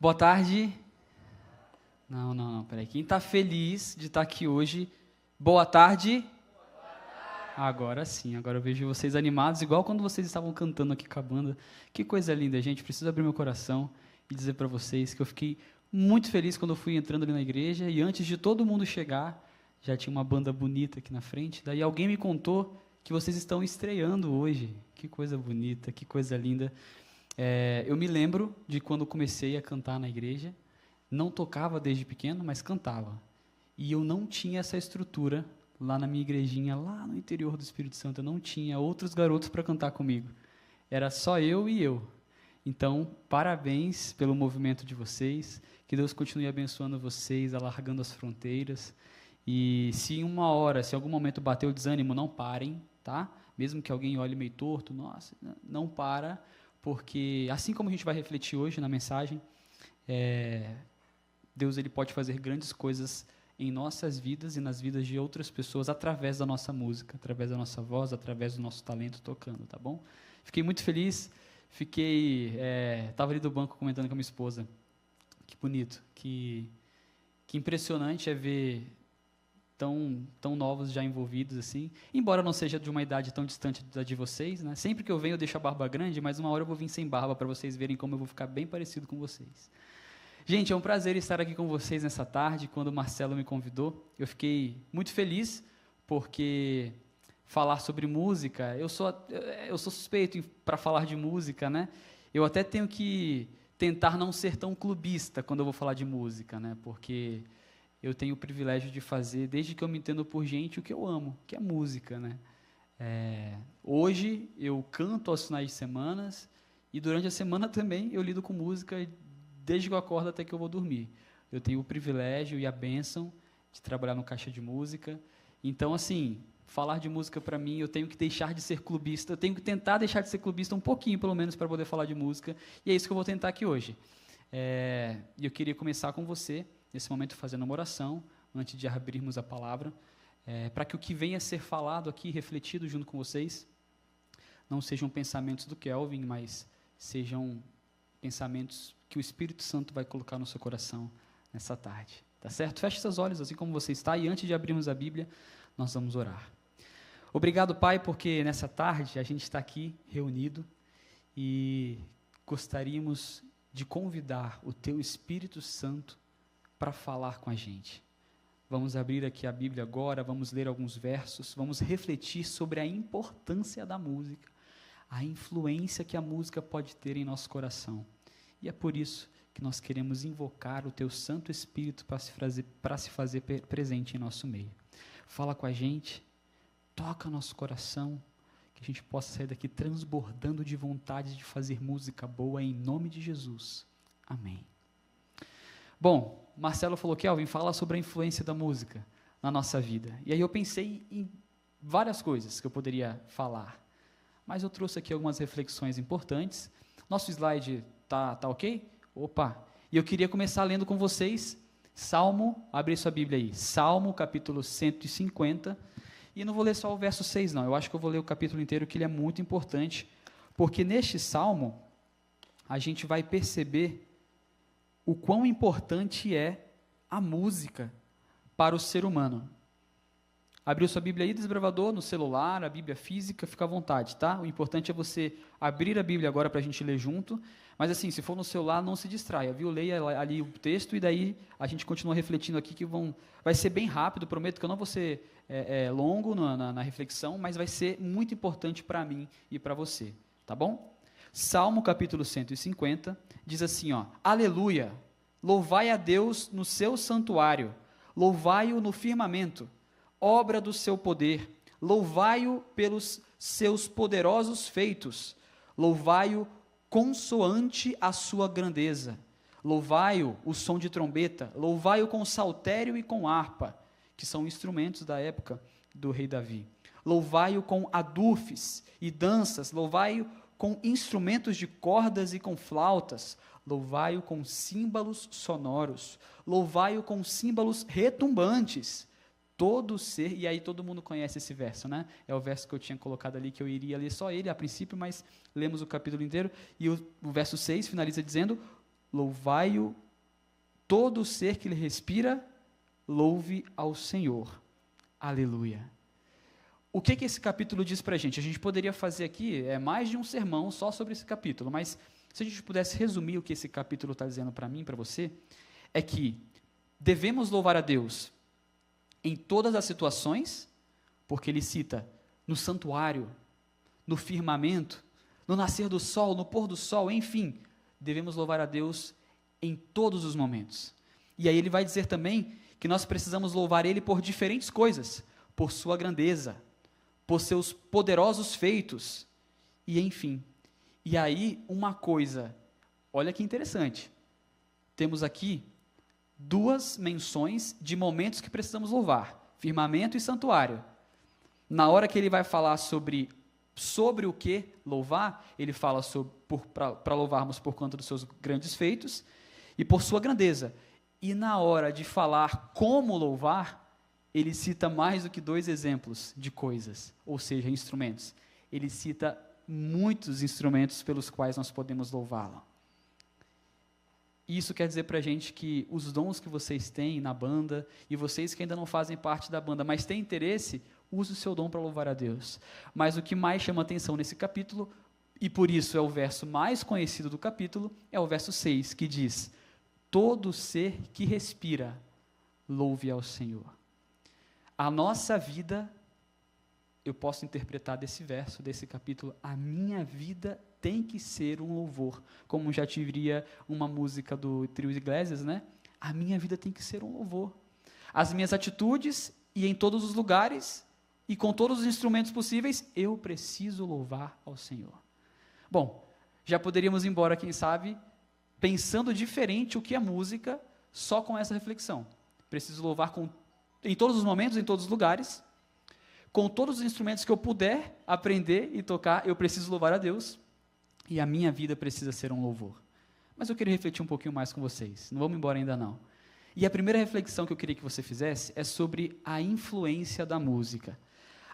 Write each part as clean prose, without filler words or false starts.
Boa tarde. Não, peraí. Quem está feliz de estar aqui hoje, boa tarde. Agora sim, agora eu vejo vocês animados, igual quando vocês estavam cantando aqui com a banda. Que coisa linda, gente. Preciso abrir meu coração e dizer para vocês que eu fiquei muito feliz quando eu fui entrando ali na igreja e antes de todo mundo chegar, já tinha uma banda bonita aqui na frente. Daí alguém me contou que vocês estão estreando hoje. Que coisa bonita, que coisa linda. Eu me lembro de quando comecei a cantar na igreja. Não tocava desde pequeno, mas cantava. E eu não tinha essa estrutura lá na minha igrejinha, lá no interior do Espírito Santo. Eu não tinha outros garotos para cantar comigo. Era só eu e eu. Então, parabéns pelo movimento de vocês. Que Deus continue abençoando vocês, alargando as fronteiras. E se em uma hora, se em algum momento bater o desânimo, não parem, tá? Mesmo que alguém olhe meio torto, nossa, não para, porque assim como a gente vai refletir hoje na mensagem, Deus ele pode fazer grandes coisas em nossas vidas e nas vidas de outras pessoas através da nossa música, através da nossa voz, através do nosso talento tocando, tá bom? Fiquei muito feliz, estava ali do banco comentando com a minha esposa, que bonito, que impressionante é ver tão novos já envolvidos assim, embora não seja de uma idade tão distante da de vocês, né? Sempre que eu venho eu deixo a barba grande, mas uma hora eu vou vir sem barba para vocês verem como eu vou ficar bem parecido com vocês. Gente, é um prazer estar aqui com vocês nessa tarde. Quando o Marcelo me convidou, eu fiquei muito feliz, porque falar sobre música, eu sou suspeito para falar de música, né? Eu até tenho que tentar não ser tão clubista quando eu vou falar de música, né? Porque eu tenho o privilégio de fazer, desde que eu me entendo por gente, o que eu amo, que é música, né? Hoje eu canto aos finais de semana e durante a semana também eu lido com música desde que eu acordo até que eu vou dormir. Eu tenho o privilégio e a bênção de trabalhar no Caixa de Música. Então, assim, falar de música para mim, eu tenho que deixar de ser clubista, eu tenho que tentar deixar de ser clubista um pouquinho, pelo menos, para poder falar de música, e é isso que eu vou tentar aqui hoje. E eu queria começar com você, nesse momento, fazendo uma oração, antes de abrirmos a palavra, para que o que venha a ser falado aqui, refletido junto com vocês, não sejam pensamentos do Kelvin, mas sejam pensamentos que o Espírito Santo vai colocar no seu coração nessa tarde, tá certo? Feche seus olhos, assim como você está, e antes de abrirmos a Bíblia, nós vamos orar. Obrigado, Pai, porque nessa tarde a gente está aqui reunido e gostaríamos de convidar o Teu Espírito Santo para falar com a gente. Vamos abrir aqui a Bíblia agora, vamos ler alguns versos, vamos refletir sobre a importância da música, a influência que a música pode ter em nosso coração. E é por isso que nós queremos invocar o Teu Santo Espírito para se fazer presente em nosso meio. Fala com a gente, toca nosso coração, que a gente possa sair daqui transbordando de vontade de fazer música boa em nome de Jesus. Amém. Bom, Marcelo falou que Kelvin fala sobre a influência da música na nossa vida. E aí eu pensei em várias coisas que eu poderia falar, mas eu trouxe aqui algumas reflexões importantes. Nosso slide tá ok? Opa! E eu queria começar lendo com vocês Salmo, abre sua Bíblia aí, Salmo capítulo 150, e não vou ler só o verso 6 não, eu acho que eu vou ler o capítulo inteiro, que ele é muito importante, porque neste Salmo, a gente vai perceber o quão importante é a música para o ser humano. Abriu sua Bíblia aí, desbravador, no celular, a Bíblia física, fica à vontade, tá? O importante é você abrir a Bíblia agora para a gente ler junto, mas assim, se for no celular, não se distraia, viu? Leia ali o texto e daí a gente continua refletindo aqui, que vai ser bem rápido, prometo que eu não vou ser longo na reflexão, mas vai ser muito importante para mim e para você, tá bom? Salmo capítulo 150, diz assim, ó, Aleluia, louvai a Deus no seu santuário, louvai-o no firmamento, obra do seu poder, louvai-o pelos seus poderosos feitos, louvai-o consoante a sua grandeza, louvai-o o som de trombeta, louvai-o com saltério e com harpa, que são instrumentos da época do rei Davi, louvai-o com adufes e danças, louvai-o com instrumentos de cordas e com flautas, louvai-o com símbolos sonoros, louvai-o com símbolos retumbantes, todo ser, e aí todo mundo conhece esse verso, né? É o verso que eu tinha colocado ali, que eu iria ler só ele a princípio, mas lemos o capítulo inteiro, e o verso 6 finaliza dizendo, louvai-o todo o ser que lhe respira, louve ao Senhor. Aleluia. O que esse capítulo diz para a gente? A gente poderia fazer aqui mais de um sermão só sobre esse capítulo, mas se a gente pudesse resumir o que esse capítulo está dizendo para mim, para você, é que devemos louvar a Deus em todas as situações, porque ele cita no santuário, no firmamento, no nascer do sol, no pôr do sol, enfim, devemos louvar a Deus em todos os momentos. E aí ele vai dizer também que nós precisamos louvar ele por diferentes coisas, por sua grandeza, por seus poderosos feitos, e enfim. E aí, uma coisa, olha que interessante, temos aqui duas menções de momentos que precisamos louvar, firmamento e santuário. Na hora que ele vai falar sobre o que louvar, ele fala para louvarmos por conta dos seus grandes feitos e por sua grandeza. E na hora de falar como louvar, ele cita mais do que 2 exemplos de coisas, ou seja, instrumentos. Ele cita muitos instrumentos pelos quais nós podemos louvá-lo. Isso quer dizer para a gente que os dons que vocês têm na banda, e vocês que ainda não fazem parte da banda, mas têm interesse, use o seu dom para louvar a Deus. Mas o que mais chama atenção nesse capítulo, e por isso é o verso mais conhecido do capítulo, é o verso 6, que diz: todo ser que respira, louve ao Senhor. A nossa vida, eu posso interpretar desse verso, desse capítulo, a minha vida tem que ser um louvor, como já diria uma música do Trio Iglesias, né? A minha vida tem que ser um louvor. As minhas atitudes, e em todos os lugares, e com todos os instrumentos possíveis, eu preciso louvar ao Senhor. Bom, já poderíamos ir embora, quem sabe, pensando diferente o que é música, só com essa reflexão. Preciso louvar em todos os momentos, em todos os lugares, com todos os instrumentos que eu puder aprender e tocar, eu preciso louvar a Deus, e a minha vida precisa ser um louvor. Mas eu queria refletir um pouquinho mais com vocês, não vamos embora ainda não. E a primeira reflexão que eu queria que você fizesse é sobre a influência da música.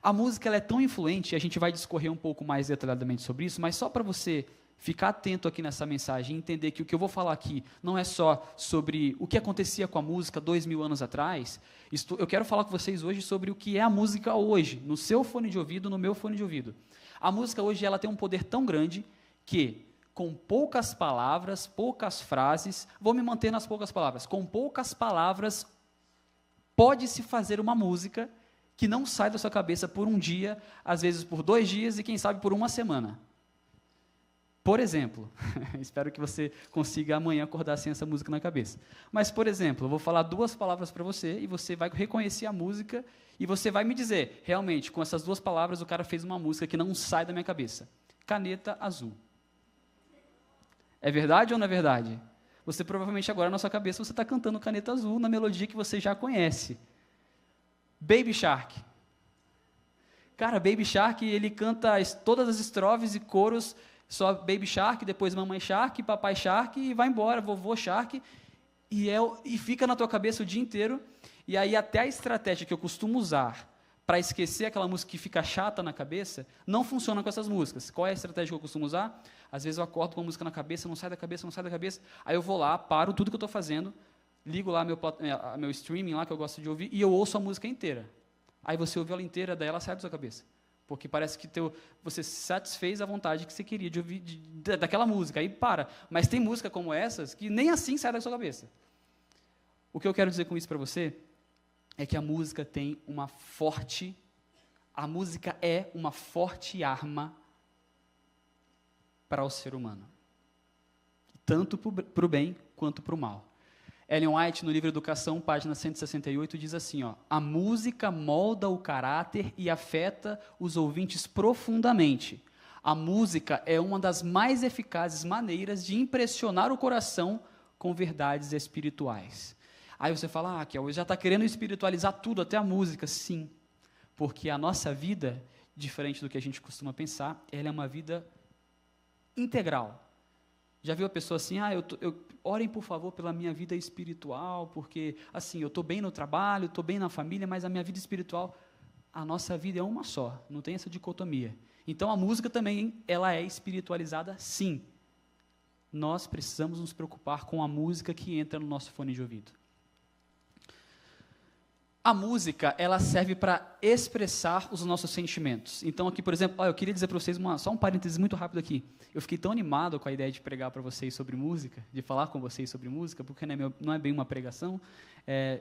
A música ela é tão influente, e a gente vai discorrer um pouco mais detalhadamente sobre isso, mas só para você ficar atento aqui nessa mensagem e entender que o que eu vou falar aqui não é só sobre o que acontecia com a música 2000 anos atrás. Eu quero falar com vocês hoje sobre o que é a música hoje, no seu fone de ouvido, no meu fone de ouvido. A música hoje ela tem um poder tão grande que, com poucas palavras, poucas frases, vou me manter nas poucas palavras, com poucas palavras pode-se fazer uma música que não sai da sua cabeça por um dia, às vezes por 2 dias e quem sabe por uma semana. Por exemplo, espero que você consiga amanhã acordar sem essa música na cabeça. Mas, por exemplo, eu vou falar 2 palavras para você e você vai reconhecer a música e você vai me dizer, realmente, com essas 2 palavras o cara fez uma música que não sai da minha cabeça. Caneta Azul. É verdade ou não é verdade? Você provavelmente agora na sua cabeça você está cantando Caneta Azul na melodia que você já conhece. Baby Shark. Cara, Baby Shark, ele canta todas as estrofes e coros, só Baby Shark, depois Mamãe Shark, Papai Shark, e vai embora, Vovô Shark, e fica na tua cabeça o dia inteiro, e aí até a estratégia que eu costumo usar para esquecer aquela música que fica chata na cabeça, não funciona com essas músicas. Qual é a estratégia que eu costumo usar? Às vezes eu acordo com uma música na cabeça, não sai da cabeça, não sai da cabeça, aí eu vou lá, paro tudo que eu estou fazendo, ligo lá meu streaming lá que eu gosto de ouvir, e eu ouço a música inteira. Aí você ouve ela inteira, daí ela sai da sua cabeça. Porque parece que você satisfez a vontade que você queria de ouvir daquela música, aí para. Mas tem música como essas que nem assim sai da sua cabeça. O que eu quero dizer com isso para você é que a música é uma forte arma para o ser humano. Tanto para o bem quanto para o mal. Ellen White, no livro Educação, página 168, diz assim, a música molda o caráter e afeta os ouvintes profundamente. A música é uma das mais eficazes maneiras de impressionar o coração com verdades espirituais. Aí você fala, Kel, já está querendo espiritualizar tudo, até a música. Sim, porque a nossa vida, diferente do que a gente costuma pensar, ela é uma vida integral. Já viu a pessoa assim, orem por favor pela minha vida espiritual, porque assim, eu estou bem no trabalho, estou bem na família, mas a minha vida espiritual, a nossa vida é uma só, não tem essa dicotomia. Então a música também, ela é espiritualizada sim. nós precisamos nos preocupar com a música que entra no nosso fone de ouvido. A música, ela serve para expressar os nossos sentimentos. Então, aqui, por exemplo, eu queria dizer para vocês, só um parênteses muito rápido aqui. Eu fiquei tão animado com a ideia de pregar para vocês sobre música, de falar com vocês sobre música, porque não é bem uma pregação,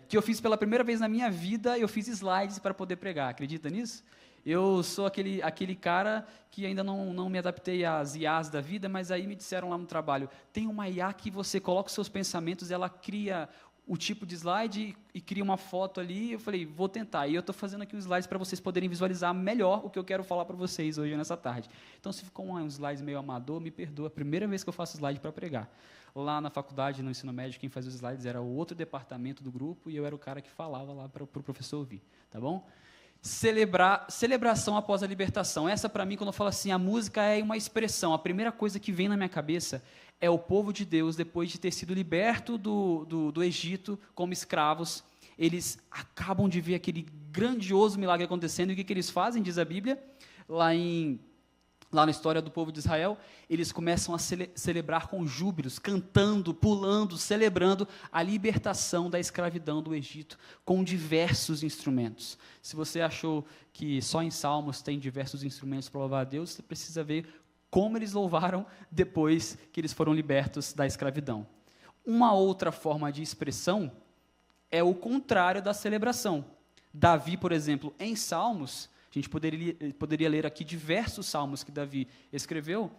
que eu fiz pela primeira vez na minha vida, eu fiz slides para poder pregar. Acredita nisso? Eu sou aquele cara que ainda não me adaptei às IAs da vida, mas aí me disseram lá no trabalho, tem uma IA que você coloca os seus pensamentos, ela cria o tipo de slide e cria uma foto ali. Eu falei, vou tentar. E eu estou fazendo aqui os slides para vocês poderem visualizar melhor o que eu quero falar para vocês hoje, nessa tarde. Então, se ficou um slide meio amador, me perdoa. A primeira vez que eu faço slide para pregar. Lá na faculdade, no ensino médio, quem fazia os slides era o outro departamento do grupo e eu era o cara que falava lá para o professor ouvir. Tá bom? Celebração após a libertação. Essa, para mim, quando eu falo assim, a música é uma expressão. A primeira coisa que vem na minha cabeça é o povo de Deus, depois de ter sido liberto do Egito como escravos, eles acabam de ver aquele grandioso milagre acontecendo, e o que eles fazem, diz a Bíblia, lá na história do povo de Israel, eles começam a celebrar com júbilos, cantando, pulando, celebrando a libertação da escravidão do Egito, com diversos instrumentos. Se você achou que só em Salmos tem diversos instrumentos para louvar a Deus, você precisa ver como eles louvaram depois que eles foram libertos da escravidão. Uma outra forma de expressão é o contrário da celebração. Davi, por exemplo, em Salmos, a gente poderia ler aqui diversos salmos que Davi escreveu,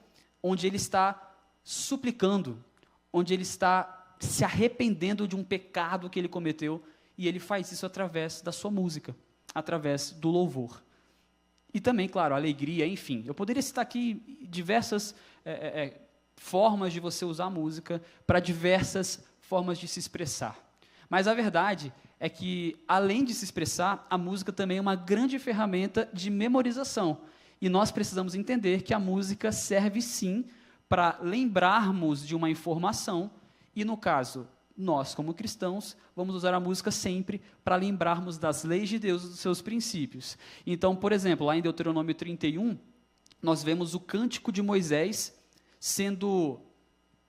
onde ele está suplicando, onde ele está se arrependendo de um pecado que ele cometeu, e ele faz isso através da sua música, através do louvor. E também, claro, alegria, enfim. Eu poderia citar aqui diversas formas de você usar a música para diversas formas de se expressar. Mas a verdade é que, além de se expressar, a música também é uma grande ferramenta de memorização. E nós precisamos entender que a música serve, sim, para lembrarmos de uma informação, e, no caso, nós, como cristãos, vamos usar a música sempre para lembrarmos das leis de Deus e dos seus princípios. Então, por exemplo, lá em Deuteronômio 31, nós vemos o cântico de Moisés sendo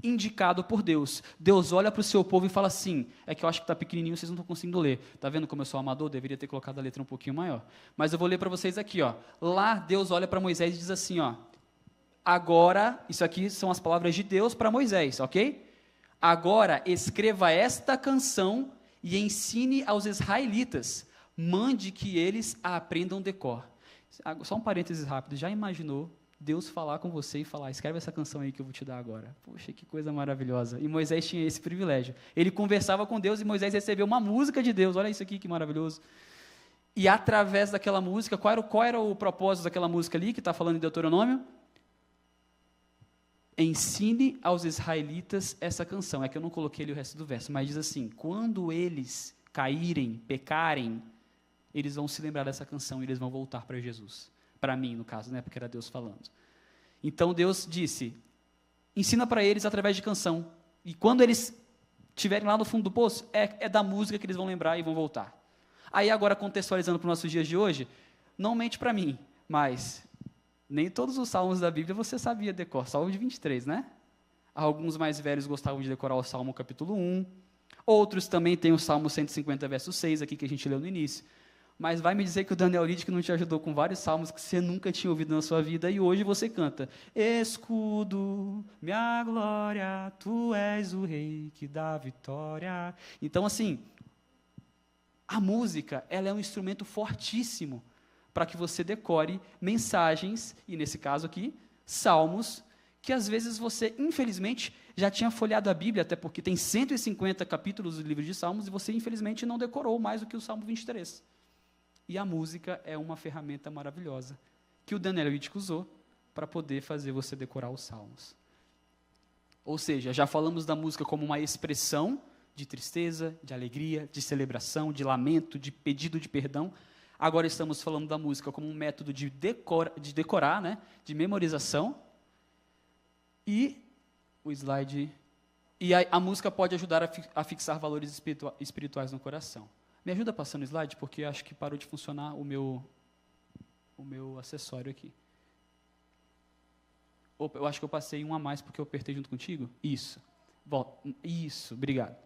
indicado por Deus. Deus olha para o seu povo e fala assim, é que eu acho que está pequenininho, vocês não estão conseguindo ler. Está vendo como eu sou amador? Deveria ter colocado a letra um pouquinho maior. Mas eu vou ler para vocês aqui. Lá, Deus olha para Moisés e diz assim, agora, isso aqui são as palavras de Deus para Moisés, ok? Agora, escreva esta canção e ensine aos israelitas, mande que eles a aprendam de cor. Só um parênteses rápido, já imaginou Deus falar com você e falar, escreve essa canção aí que eu vou te dar agora? Poxa, que coisa maravilhosa. E Moisés tinha esse privilégio. Ele conversava com Deus e Moisés recebeu uma música de Deus, olha isso aqui que maravilhoso. E através daquela música, qual era o propósito daquela música ali, que está falando em Deuteronômio? Ensine aos israelitas essa canção. É que eu não coloquei ali o resto do verso, mas diz assim, quando eles caírem, pecarem, eles vão se lembrar dessa canção e eles vão voltar para Jesus. Para mim, no caso, né, porque era Deus falando. Então Deus disse, ensina para eles através de canção. E quando eles estiverem lá no fundo do poço, é da música que eles vão lembrar e vão voltar. Aí agora, contextualizando para os nossos dias de hoje, não mente para mim, mas nem todos os salmos da Bíblia você sabia decorar. Salmo de 23, né? Alguns mais velhos gostavam de decorar o Salmo capítulo 1. Outros também têm o Salmo 150, verso 6, aqui que a gente leu no início. Mas vai me dizer que o Daniel Lidick não te ajudou com vários salmos que você nunca tinha ouvido na sua vida e hoje você canta. Escudo, minha glória, tu és o rei que dá vitória. Então, assim, a música, ela é um instrumento fortíssimo para que você decore mensagens, e nesse caso aqui, salmos, que às vezes você, infelizmente, já tinha folheado a Bíblia, até porque tem 150 capítulos do livro de Salmos, e você, infelizmente, não decorou mais do que o Salmo 23. E a música é uma ferramenta maravilhosa, que o Daniel Lidick usou para poder fazer você decorar os salmos. Ou seja, já falamos da música como uma expressão de tristeza, de alegria, de celebração, de lamento, de pedido de perdão. Agora estamos falando da música como um método de decorar, né, de memorização. E o slide... E a música pode ajudar a fixar valores espirituais no coração. Me ajuda passando o slide, porque acho que parou de funcionar o meu acessório aqui. Opa, eu acho que eu passei um a mais porque eu apertei junto contigo. Isso. Volta. Isso, obrigado.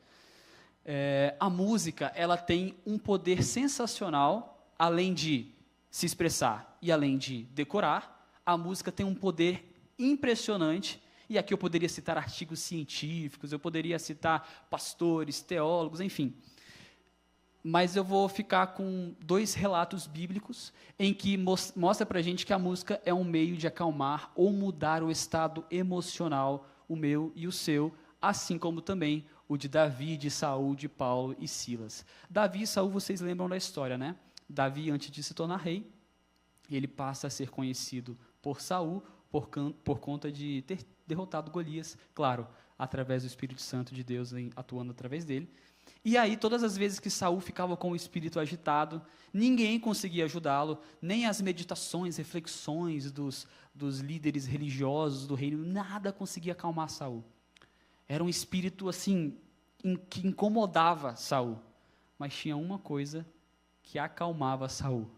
A música, ela tem um poder sensacional, além de se expressar e além de decorar, a música tem um poder impressionante, e aqui eu poderia citar artigos científicos, eu poderia citar pastores, teólogos, enfim. Mas eu vou ficar com 2 relatos bíblicos em que mostra para a gente que a música é um meio de acalmar ou mudar o estado emocional, o meu e o seu, assim como também o de Davi, de Saul, de Paulo e Silas. Davi e Saul, vocês lembram da história, né? Davi, antes de se tornar rei, ele passa a ser conhecido por Saul por conta de ter derrotado Golias, claro, através do Espírito Santo de Deus atuando através dele. E aí, todas as vezes que Saul ficava com o espírito agitado, ninguém conseguia ajudá-lo, nem as meditações, reflexões dos líderes religiosos do reino, nada conseguia acalmar Saul. Era um espírito assim que incomodava Saul, mas tinha uma coisa que acalmava Saul.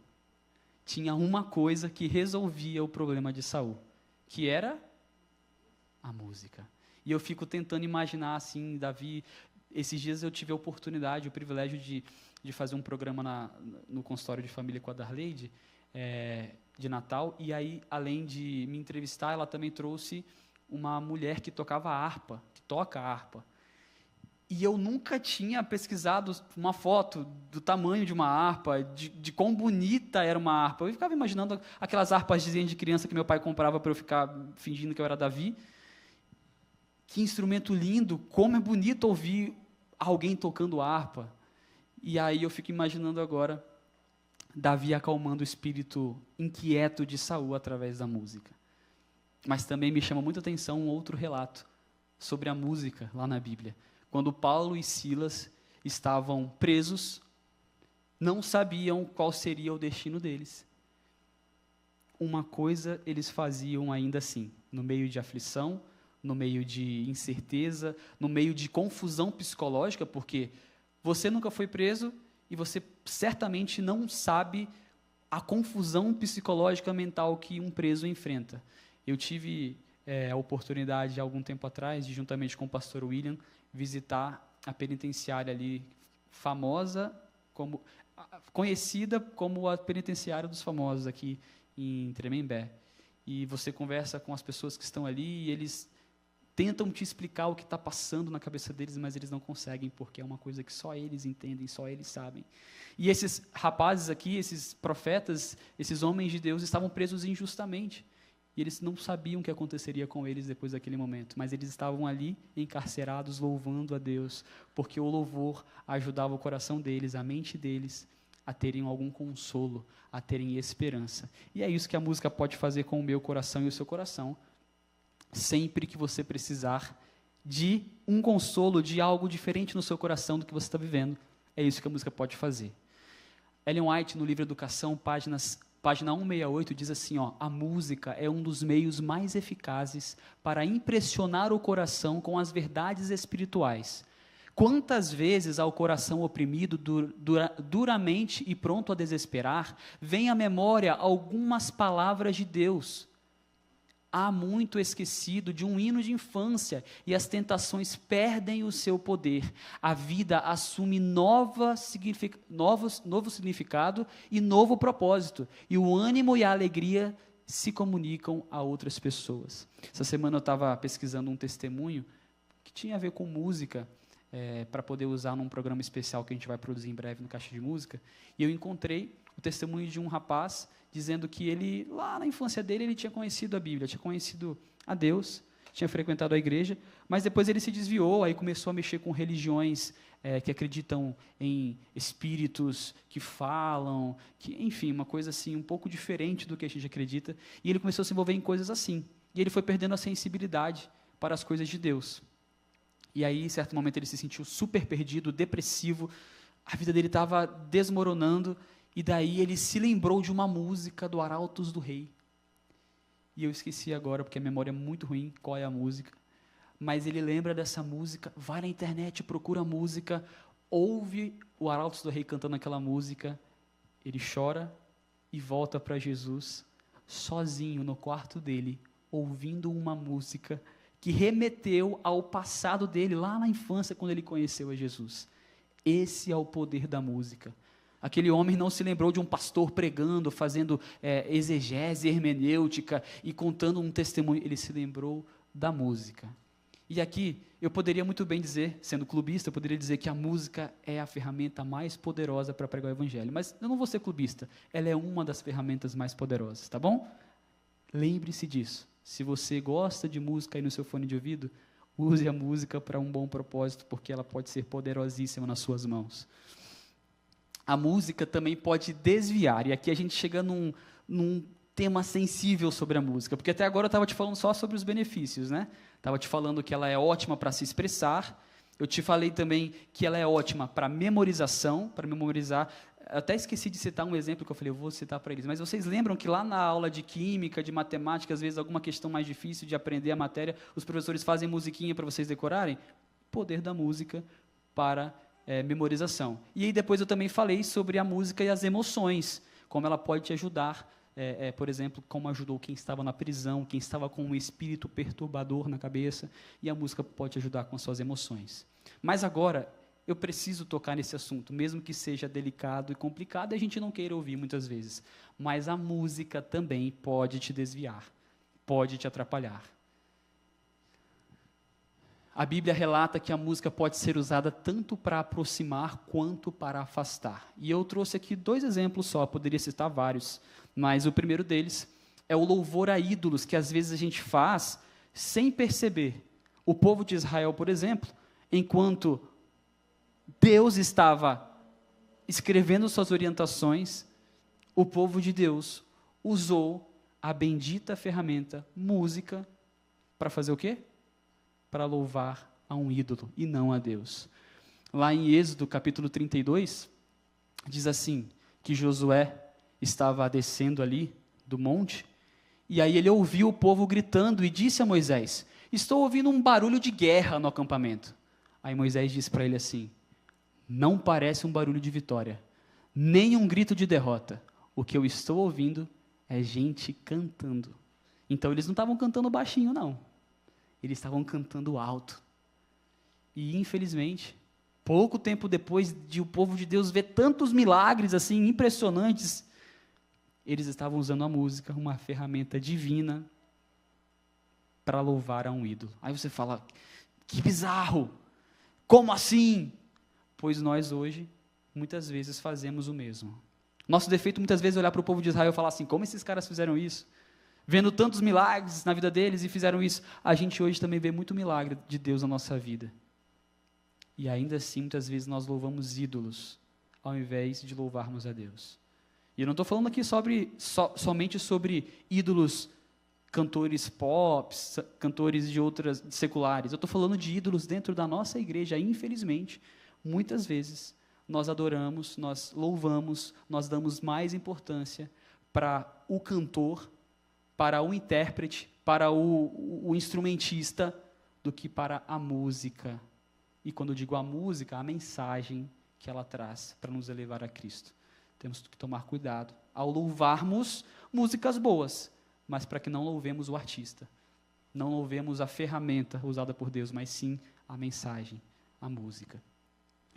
Tinha uma coisa que resolvia o problema de Saul, que era a música. E eu fico tentando imaginar assim, Davi. Esses dias eu tive a oportunidade, o privilégio de fazer um programa no consultório de família com a Darleide, de Natal, e aí, além de me entrevistar, ela também trouxe uma mulher que tocava harpa, que toca harpa. E eu nunca tinha pesquisado uma foto do tamanho de uma harpa, de quão bonita era uma harpa. Eu ficava imaginando aquelas harpas de criança que meu pai comprava para eu ficar fingindo que eu era Davi. Que instrumento lindo, como é bonito ouvir alguém tocando harpa. E aí eu fico imaginando agora Davi acalmando o espírito inquieto de Saul através da música. Mas também me chama muita atenção um outro relato sobre a música lá na Bíblia. Quando Paulo e Silas estavam presos, não sabiam qual seria o destino deles. Uma coisa eles faziam ainda assim, no meio de aflição, no meio de incerteza, no meio de confusão psicológica, porque você nunca foi preso e você certamente não sabe a confusão psicológica mental que um preso enfrenta. Eu tive a oportunidade, há algum tempo atrás, de, juntamente com o pastor William, visitar a penitenciária ali, conhecida como a penitenciária dos famosos aqui em Tremembé. E você conversa com as pessoas que estão ali e eles tentam te explicar o que está passando na cabeça deles, mas eles não conseguem, porque é uma coisa que só eles entendem, só eles sabem. E esses rapazes aqui, esses profetas, esses homens de Deus, estavam presos injustamente. E eles não sabiam o que aconteceria com eles depois daquele momento, mas eles estavam ali, encarcerados, louvando a Deus, porque o louvor ajudava o coração deles, a mente deles, a terem algum consolo, a terem esperança. E é isso que a música pode fazer com o meu coração e o seu coração, sempre que você precisar de um consolo, de algo diferente no seu coração do que você está vivendo. É isso que a música pode fazer. Ellen White, no livro Educação, página 168, diz assim, a música é um dos meios mais eficazes para impressionar o coração com as verdades espirituais. Quantas vezes ao coração oprimido, duramente e pronto a desesperar, vem à memória algumas palavras de Deus. Há muito esquecido de um hino de infância e as tentações perdem o seu poder. A vida assume novo significado e novo propósito. E o ânimo e a alegria se comunicam a outras pessoas. Essa semana eu estava pesquisando um testemunho que tinha a ver com música, para poder usar num programa especial que a gente vai produzir em breve no Caixa de Música. E eu encontrei o testemunho de um rapaz dizendo que ele, lá na infância dele, ele tinha conhecido a Bíblia, tinha conhecido a Deus, tinha frequentado a igreja, mas depois ele se desviou, aí começou a mexer com religiões que acreditam em espíritos que falam, enfim, uma coisa assim, um pouco diferente do que a gente acredita, e ele começou a se envolver em coisas assim, e ele foi perdendo a sensibilidade para as coisas de Deus. E aí, em certo momento, ele se sentiu super perdido, depressivo, a vida dele estava desmoronando, e daí ele se lembrou de uma música do Arautos do Rei. E eu esqueci agora, porque a memória é muito ruim, qual é a música. Mas ele lembra dessa música, vai na internet, procura a música, ouve o Arautos do Rei cantando aquela música, ele chora e volta para Jesus, sozinho no quarto dele, ouvindo uma música que remeteu ao passado dele, lá na infância, quando ele conheceu a Jesus. Esse é o poder da música. Aquele homem não se lembrou de um pastor pregando, fazendo exegese hermenêutica e contando um testemunho. Ele se lembrou da música. E aqui, eu poderia muito bem dizer, sendo clubista, eu poderia dizer que a música é a ferramenta mais poderosa para pregar o evangelho. Mas eu não vou ser clubista. Ela é uma das ferramentas mais poderosas, tá bom? Lembre-se disso. Se você gosta de música aí no seu fone de ouvido, use a música para um bom propósito, porque ela pode ser poderosíssima nas suas mãos. A música também pode desviar, e aqui a gente chega num tema sensível sobre a música, porque até agora eu estava te falando só sobre os benefícios, né? Estava te falando que ela é ótima para se expressar, eu te falei também que ela é ótima para memorização, para memorizar. Eu até esqueci de citar um exemplo que eu falei, eu vou citar para eles, mas vocês lembram que lá na aula de química, de matemática, às vezes alguma questão mais difícil de aprender a matéria, os professores fazem musiquinha para vocês decorarem? Poder da música para memorização. E aí depois eu também falei sobre a música e as emoções, como ela pode te ajudar, por exemplo, como ajudou quem estava na prisão, quem estava com um espírito perturbador na cabeça, e a música pode te ajudar com as suas emoções. Mas agora, eu preciso tocar nesse assunto, mesmo que seja delicado e complicado, e a gente não queira ouvir muitas vezes, mas a música também pode te desviar, pode te atrapalhar. A Bíblia relata que a música pode ser usada tanto para aproximar quanto para afastar. E eu trouxe aqui 2 exemplos só, poderia citar vários, mas o primeiro deles é o louvor a ídolos, que às vezes a gente faz sem perceber. O povo de Israel, por exemplo, enquanto Deus estava escrevendo suas orientações, o povo de Deus usou a bendita ferramenta música para fazer o quê? Para louvar a um ídolo e não a Deus. Lá em Êxodo, capítulo 32, diz assim, que Josué estava descendo ali do monte, e aí ele ouviu o povo gritando e disse a Moisés, estou ouvindo um barulho de guerra no acampamento. Aí Moisés disse para ele assim, não parece um barulho de vitória, nem um grito de derrota. O que eu estou ouvindo é gente cantando. Então eles não estavam cantando baixinho, não. Eles estavam cantando alto. E, infelizmente, pouco tempo depois de o povo de Deus ver tantos milagres assim impressionantes, eles estavam usando a música, uma ferramenta divina, para louvar a um ídolo. Aí você fala, que bizarro! Como assim? Pois nós hoje, muitas vezes, fazemos o mesmo. Nosso defeito, muitas vezes, é olhar para o povo de Israel e falar assim, como esses caras fizeram isso? Vendo tantos milagres na vida deles e fizeram isso, a gente hoje também vê muito milagre de Deus na nossa vida. E ainda assim, muitas vezes, nós louvamos ídolos, ao invés de louvarmos a Deus. E eu não estou falando aqui somente sobre ídolos, cantores pop, cantores de outras seculares. Eu estou falando de ídolos dentro da nossa igreja. Infelizmente, muitas vezes, nós adoramos, nós louvamos, nós damos mais importância para o cantor, para o intérprete, para o instrumentista, do que para a música. E quando eu digo a música, a mensagem que ela traz para nos elevar a Cristo. Temos que tomar cuidado ao louvarmos músicas boas, mas para que não louvemos o artista, não louvemos a ferramenta usada por Deus, mas sim a mensagem, a música.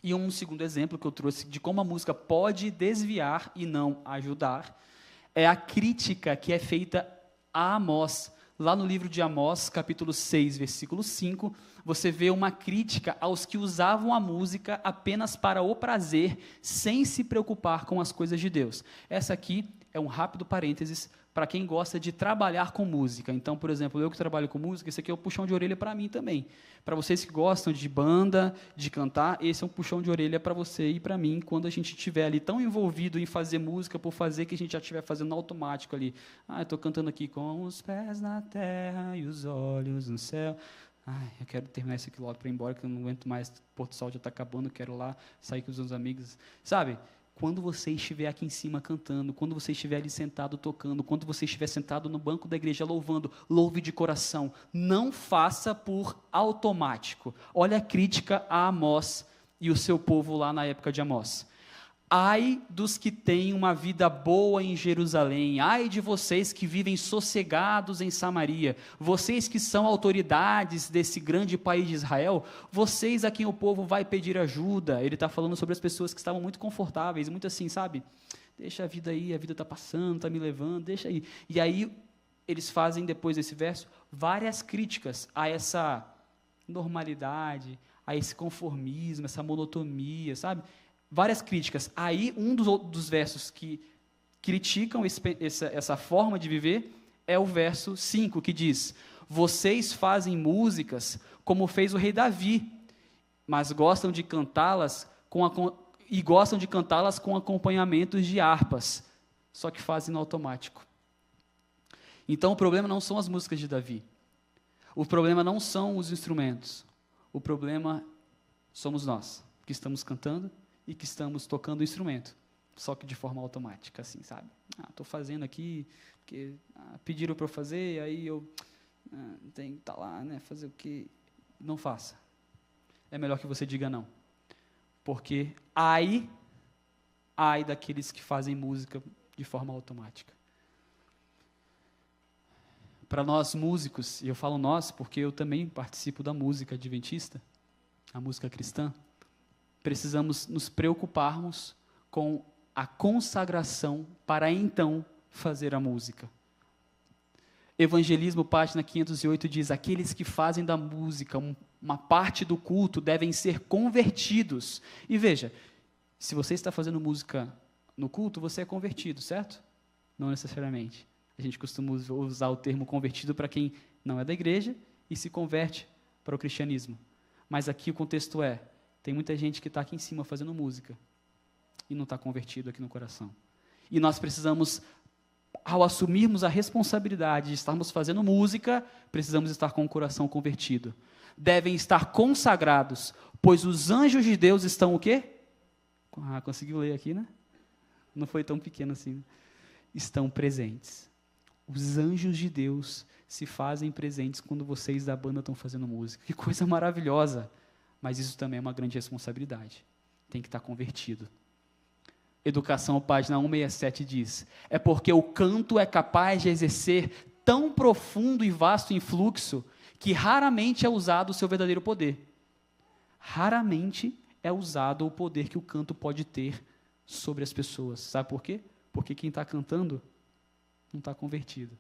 E um segundo exemplo que eu trouxe de como a música pode desviar e não ajudar, é a crítica que é feita a Amós. Lá no livro de Amós, capítulo 6, versículo 5, você vê uma crítica aos que usavam a música apenas para o prazer, sem se preocupar com as coisas de Deus. Essa aqui é um rápido parênteses para quem gosta de trabalhar com música. Então, por exemplo, eu que trabalho com música, esse aqui é um puxão de orelha para mim também. Para vocês que gostam de banda, de cantar, esse é um puxão de orelha para você e para mim, quando a gente estiver ali tão envolvido em fazer música por fazer, que a gente já estiver fazendo automático ali. Eu estou cantando aqui com os pés na terra e os olhos no céu. Eu quero terminar isso aqui logo para ir embora, que eu não aguento mais, Porto Sol já está acabando, eu quero lá sair com os meus amigos. Sabe? Quando você estiver aqui em cima cantando, quando você estiver ali sentado tocando, quando você estiver sentado no banco da igreja louvando, louve de coração. Não faça por automático. Olha a crítica a Amós e o seu povo lá na época de Amós. Ai dos que têm uma vida boa em Jerusalém, ai de vocês que vivem sossegados em Samaria, vocês que são autoridades desse grande país de Israel, vocês a quem o povo vai pedir ajuda. Ele está falando sobre as pessoas que estavam muito confortáveis, muito assim, sabe? Deixa a vida aí, a vida está passando, está me levando, deixa aí. E aí eles fazem, depois desse verso, várias críticas a essa normalidade, a esse conformismo, essa monotonia, sabe? Várias críticas. Aí, um dos versos que criticam essa forma de viver é o verso 5, que diz: vocês fazem músicas como fez o rei Davi, mas gostam de cantá-las com acompanhamentos de harpas, só que fazem no automático. Então, o problema não são as músicas de Davi. O problema não são os instrumentos. O problema somos nós, que estamos cantando e que estamos tocando o instrumento, só que de forma automática, assim, sabe? Estou fazendo aqui, porque pediram para eu fazer, aí eu tenho que estar lá, né, fazer o que... Não faça. É melhor que você diga não. Porque ai daqueles que fazem música de forma automática. Para nós músicos, e eu falo nós porque eu também participo da música adventista, a música cristã, precisamos nos preocuparmos com a consagração para então fazer a música. Evangelismo, página 508, diz: aqueles que fazem da música uma parte do culto devem ser convertidos. E veja, se você está fazendo música no culto, você é convertido, certo? Não necessariamente. A gente costuma usar o termo convertido para quem não é da igreja e se converte para o cristianismo. Mas aqui o contexto é: tem muita gente que está aqui em cima fazendo música e não está convertido aqui no coração. E nós precisamos, ao assumirmos a responsabilidade de estarmos fazendo música, precisamos estar com o coração convertido. Devem estar consagrados, pois os anjos de Deus estão o quê? Conseguiu ler aqui, né? Não foi tão pequeno assim. Estão presentes. Os anjos de Deus se fazem presentes quando vocês da banda estão fazendo música. Que coisa maravilhosa! Mas isso também é uma grande responsabilidade. Tem que estar convertido. Educação, página 167 diz: é porque o canto é capaz de exercer tão profundo e vasto influxo que raramente é usado o seu verdadeiro poder. Raramente é usado o poder que o canto pode ter sobre as pessoas. Sabe por quê? Porque quem está cantando não está convertido.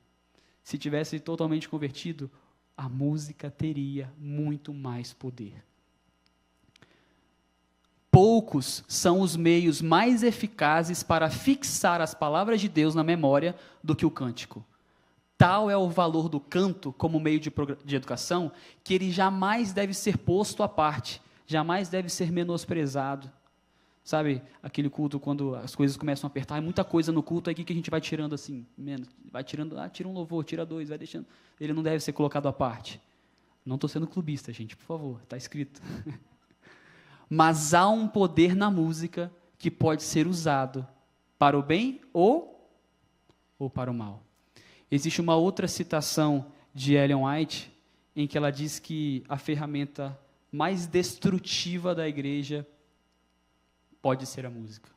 Se tivesse totalmente convertido, a música teria muito mais poder. Poucos são os meios mais eficazes para fixar as palavras de Deus na memória do que o cântico. Tal é o valor do canto como meio de educação, que ele jamais deve ser posto à parte, jamais deve ser menosprezado. Sabe, aquele culto quando as coisas começam a apertar, é muita coisa no culto, aí o que a gente vai tirando assim? Menos, vai tirando, tira um louvor, tira dois, vai deixando. Ele não deve ser colocado à parte. Não estou sendo clubista, gente, por favor, está escrito. Mas há um poder na música que pode ser usado para o bem ou para o mal. Existe uma outra citação de Ellen White, em que ela diz que a ferramenta mais destrutiva da igreja pode ser a música,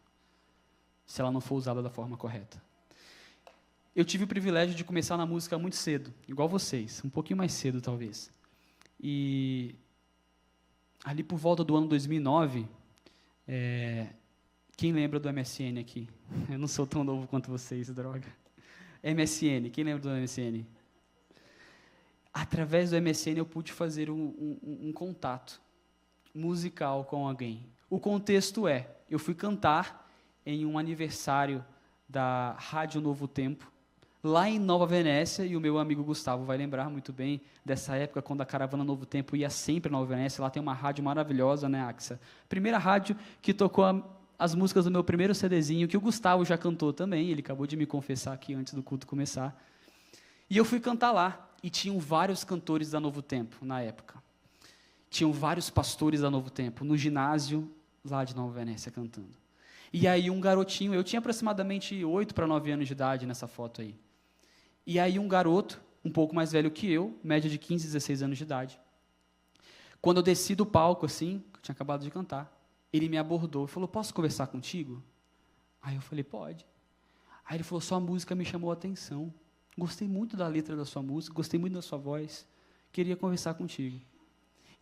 se ela não for usada da forma correta. Eu tive o privilégio de começar na música muito cedo, igual vocês, um pouquinho mais cedo talvez. E ali por volta do ano 2009, quem lembra do MSN aqui? Eu não sou tão novo quanto vocês, droga. MSN, quem lembra do MSN? Através do MSN eu pude fazer um contato musical com alguém. O contexto é, eu fui cantar em um aniversário da Rádio Novo Tempo, lá em Nova Venécia, e o meu amigo Gustavo vai lembrar muito bem dessa época, quando a Caravana Novo Tempo ia sempre a Nova Venécia. Lá tem uma rádio maravilhosa, né, Axa? Primeira rádio que tocou as músicas do meu primeiro CDzinho, que o Gustavo já cantou também, ele acabou de me confessar aqui antes do culto começar. E eu fui cantar lá, e tinham vários cantores da Novo Tempo, na época. Tinham vários pastores da Novo Tempo, no ginásio lá de Nova Venécia, cantando. E aí um garotinho, eu tinha aproximadamente 8 para 9 anos de idade nessa foto aí. E aí um garoto, um pouco mais velho que eu, média de 15, 16 anos de idade, quando eu desci do palco, assim, que eu tinha acabado de cantar, ele me abordou e falou: posso conversar contigo? Aí eu falei, pode. Aí ele falou, sua música me chamou a atenção. Gostei muito da letra da sua música, gostei muito da sua voz. Queria conversar contigo.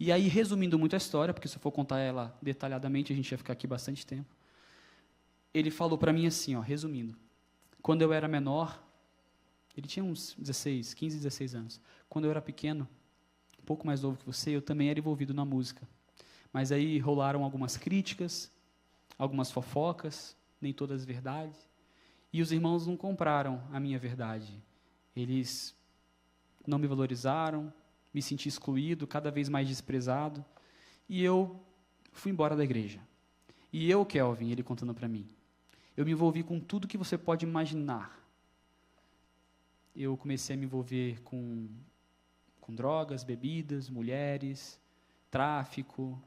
E aí, resumindo muito a história, porque se eu for contar ela detalhadamente, a gente ia ficar aqui bastante tempo. Ele falou para mim assim, resumindo. Quando eu era menor, ele tinha uns 15, 16 anos. Quando eu era pequeno, um pouco mais novo que você, eu também era envolvido na música. Mas aí rolaram algumas críticas, algumas fofocas, nem todas verdades. E os irmãos não compraram a minha verdade. Eles não me valorizaram, me senti excluído, cada vez mais desprezado. E eu fui embora da igreja. E eu, Kelvin, ele contando para mim, eu me envolvi com tudo que você pode imaginar. Eu comecei a me envolver com drogas, bebidas, mulheres, tráfico.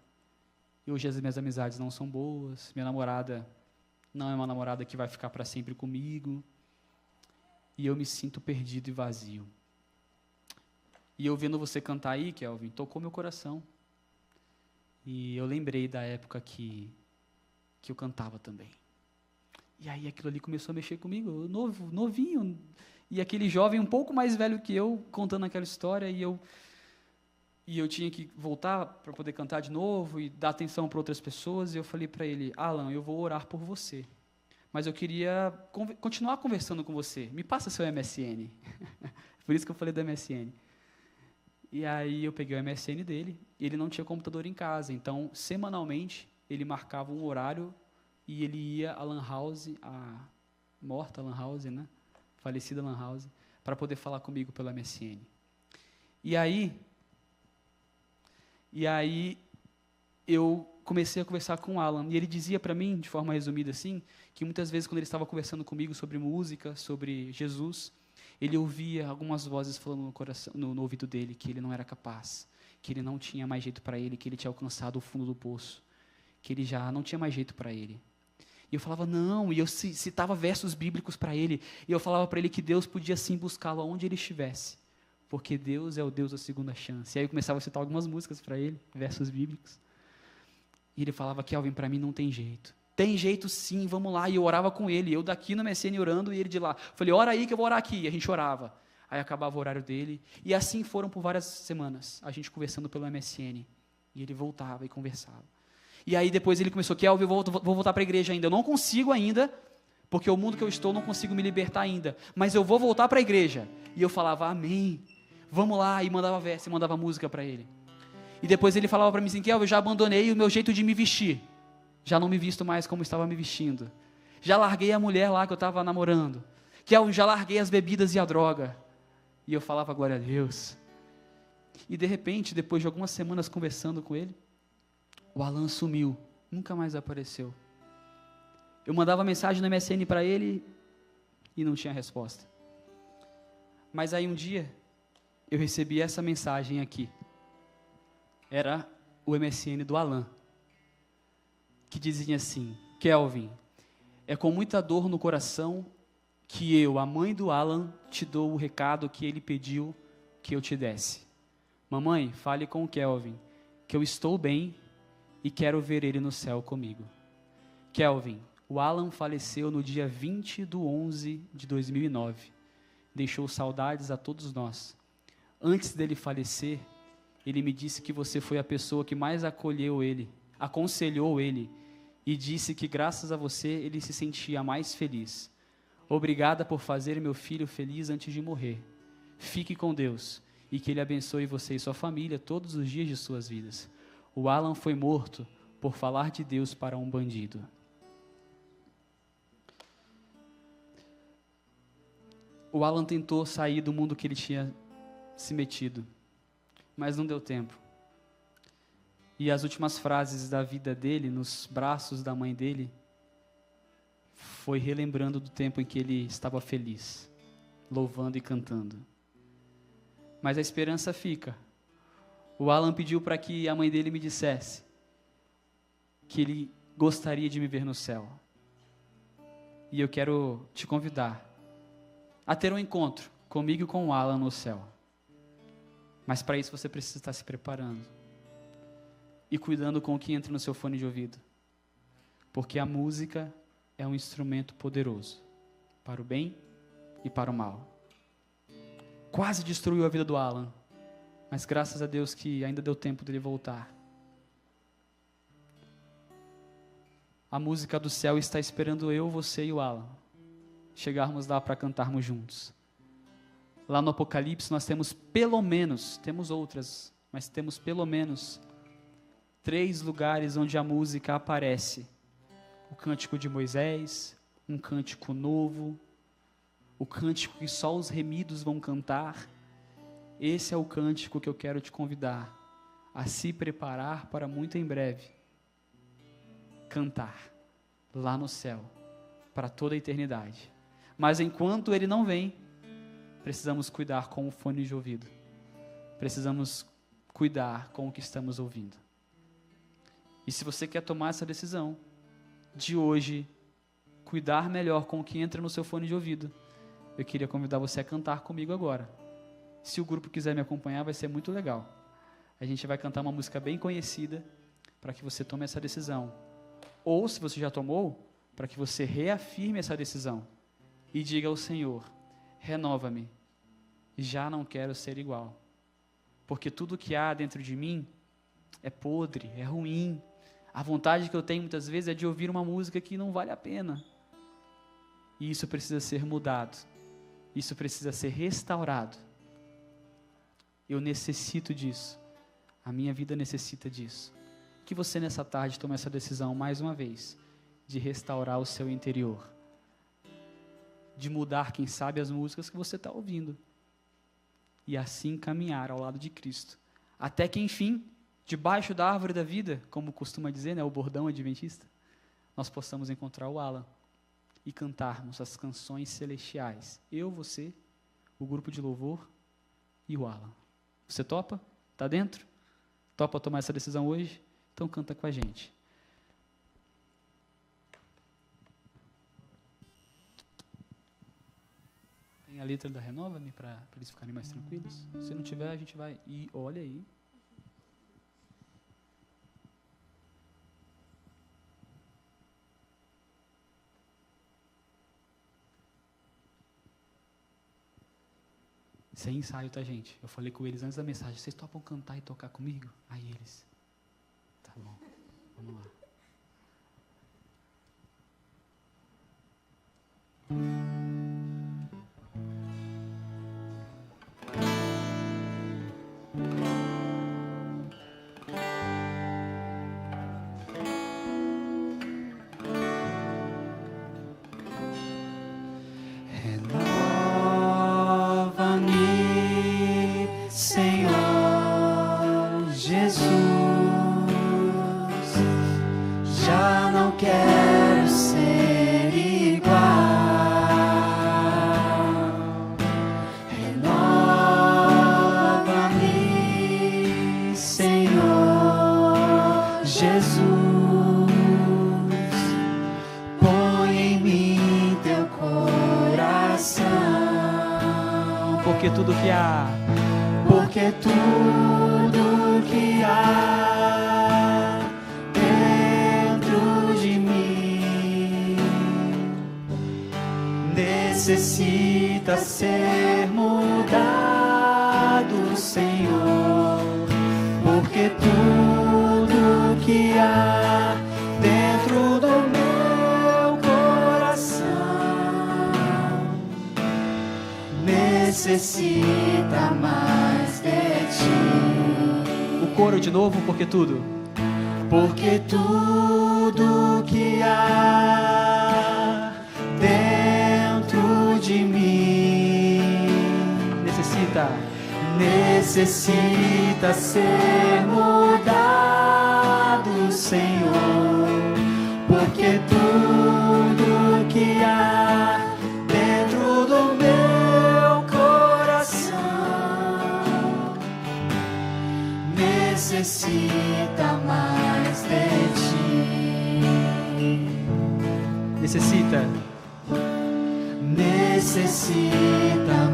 E hoje as minhas amizades não são boas. Minha namorada não é uma namorada que vai ficar para sempre comigo. E eu me sinto perdido e vazio. E eu vendo você cantar aí, Kelvin, tocou meu coração. E eu lembrei da época que eu cantava também. E aí aquilo ali começou a mexer comigo, novinho. E aquele jovem um pouco mais velho que eu, contando aquela história, e eu tinha que voltar para poder cantar de novo e dar atenção para outras pessoas. E eu falei para ele, Alan, eu vou orar por você. Mas eu queria continuar conversando com você. Me passa seu MSN. Por isso que eu falei do MSN. E aí eu peguei o MSN dele, e ele não tinha computador em casa. Então, semanalmente, ele marcava um horário e ele ia à Lan House, a morta Lan House, né? Falecida Lan House, para poder falar comigo pelo MSN. E aí eu comecei a conversar com o Alan, e ele dizia para mim, de forma resumida assim, que muitas vezes quando ele estava conversando comigo sobre música, sobre Jesus, ele ouvia algumas vozes falando no coração, no ouvido dele, que ele não era capaz, que ele não tinha mais jeito para ele, que ele tinha alcançado o fundo do poço, que ele já não tinha mais jeito para ele. E eu falava, não, e eu citava versos bíblicos para ele, e eu falava para ele que Deus podia sim buscá-lo aonde ele estivesse, porque Deus é o Deus da segunda chance. E aí eu começava a citar algumas músicas para ele, versos bíblicos. E ele falava, Kelvin, para mim não tem jeito. Tem jeito sim, vamos lá. E eu orava com ele, eu daqui no MSN orando e ele de lá. Falei, ora aí que eu vou orar aqui. E a gente orava. Aí acabava o horário dele. E assim foram por várias semanas, a gente conversando pelo MSN. E ele voltava e conversava. E aí depois ele começou, Kelvin, eu vou voltar para a igreja ainda. Eu não consigo ainda, porque o mundo que eu estou não consigo me libertar ainda. Mas eu vou voltar para a igreja. E eu falava, amém. Vamos lá. E mandava verso, e mandava música para ele. E depois ele falava para mim assim, Kelvin, eu já abandonei o meu jeito de me vestir. Já não me visto mais como estava me vestindo. Já larguei a mulher lá que eu estava namorando. Kelvin, já larguei as bebidas e a droga. E eu falava, glória a Deus. E de repente, depois de algumas semanas conversando com ele, o Alan sumiu. Nunca mais apareceu. Eu mandava mensagem no MSN para ele e não tinha resposta. Mas aí um dia, eu recebi essa mensagem aqui. Era o MSN do Alan, que dizia assim, Kelvin, é com muita dor no coração que eu, a mãe do Alan, te dou o recado que ele pediu que eu te desse. Mamãe, fale com o Kelvin, que eu estou bem e quero ver ele no céu comigo. Kelvin, o Alan faleceu no dia 20/11/2009. Deixou saudades a todos nós. Antes dele falecer, ele me disse que você foi a pessoa que mais acolheu ele, aconselhou ele, e disse que graças a você ele se sentia mais feliz. Obrigada por fazer meu filho feliz antes de morrer. Fique com Deus e que ele abençoe você e sua família todos os dias de suas vidas. O Alan foi morto por falar de Deus para um bandido. O Alan tentou sair do mundo que ele tinha se metido, mas não deu tempo. E as últimas frases da vida dele, nos braços da mãe dele, foi relembrando do tempo em que ele estava feliz, louvando e cantando. Mas a esperança fica. O Alan pediu para que a mãe dele me dissesse que ele gostaria de me ver no céu. E eu quero te convidar a ter um encontro comigo e com o Alan no céu. Mas para isso você precisa estar se preparando e cuidando com o que entra no seu fone de ouvido. Porque a música é um instrumento poderoso para o bem e para o mal. Quase destruiu a vida do Alan, mas graças a Deus que ainda deu tempo dele voltar. A música do céu está esperando eu, você e o Alan chegarmos lá para cantarmos juntos. Lá no Apocalipse nós temos pelo menos, temos outras, mas temos pelo menos 3 lugares onde a música aparece. O cântico de Moisés, um cântico novo, o cântico que só os remidos vão cantar. Esse é o cântico que eu quero te convidar a se preparar para muito em breve cantar lá no céu, para toda a eternidade. Mas enquanto ele não vem, precisamos cuidar com o fone de ouvido. Precisamos cuidar com o que estamos ouvindo. E se você quer tomar essa decisão, de hoje, cuidar melhor com o que entra no seu fone de ouvido, eu queria convidar você a cantar comigo agora. Se o grupo quiser me acompanhar, vai ser muito legal. A gente vai cantar uma música bem conhecida, para que você tome essa decisão. Ou, se você já tomou, para que você reafirme essa decisão e diga ao Senhor: renova-me, já não quero ser igual, porque tudo que há dentro de mim é podre, é ruim. A vontade que eu tenho muitas vezes é de ouvir uma música que não vale a pena. E isso precisa ser mudado, isso precisa ser restaurado. Eu necessito disso, a minha vida necessita disso. Que você nessa tarde tome essa decisão mais uma vez, de restaurar o seu interior, de mudar, quem sabe, as músicas que você está ouvindo, e assim caminhar ao lado de Cristo, até que enfim, debaixo da árvore da vida, como costuma dizer, né, o bordão adventista, nós possamos encontrar o Alan e cantarmos as canções celestiais, eu, você, o grupo de louvor e o Alan. Você topa? Está dentro? Topa tomar essa decisão hoje? Então canta com a gente. Tem a letra da Renova-me para eles ficarem mais tranquilos? Se não tiver, a gente vai. E olha aí. Sem ensaio, tá, gente? Eu falei com eles antes da mensagem: vocês topam cantar e tocar comigo? Aí eles: tá bom, vamos lá. Renova-me, Senhor Jesus. Já não quero ser igual. Renova-me, Senhor Jesus. Põe em mim teu coração. Porque tudo que há, Porque tudo que há dentro de mim necessita ser mudado, Senhor. Porque tudo que há dentro do meu coração necessita mais de ti. o coro de novo, porque tudo. Porque tudo que há dentro de mim necessita ser mudado, Senhor. Porque tudo que há dentro do meu coração necessita mais de ti. Necessita. Necessita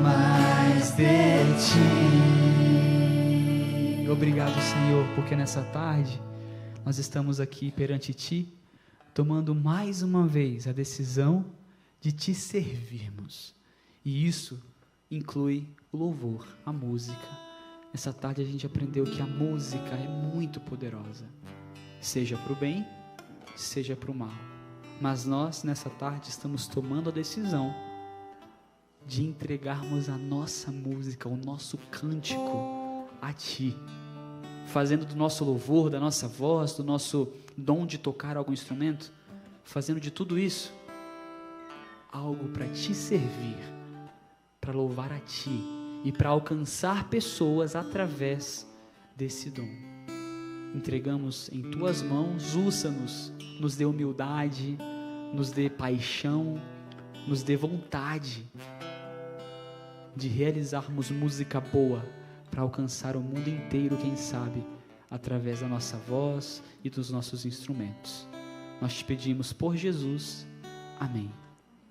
mais de ti. Obrigado, Senhor, porque nessa tarde nós estamos aqui perante Ti tomando mais uma vez a decisão de te servirmos. E isso inclui o louvor, a música. Nessa tarde a gente aprendeu que a música é muito poderosa, seja para o bem, seja para o mal. Mas nós, nessa tarde, estamos tomando a decisão de entregarmos a nossa música, o nosso cântico a Ti, fazendo do nosso louvor, da nossa voz, do nosso dom de tocar algum instrumento, fazendo de tudo isso algo para Te servir, para louvar a Ti e para alcançar pessoas através desse dom. Entregamos em Tuas mãos, usa-nos, nos dê humildade, nos dê paixão, nos dê vontade de realizarmos música boa para alcançar o mundo inteiro, quem sabe, através da nossa voz e dos nossos instrumentos. Nós te pedimos por Jesus. Amém.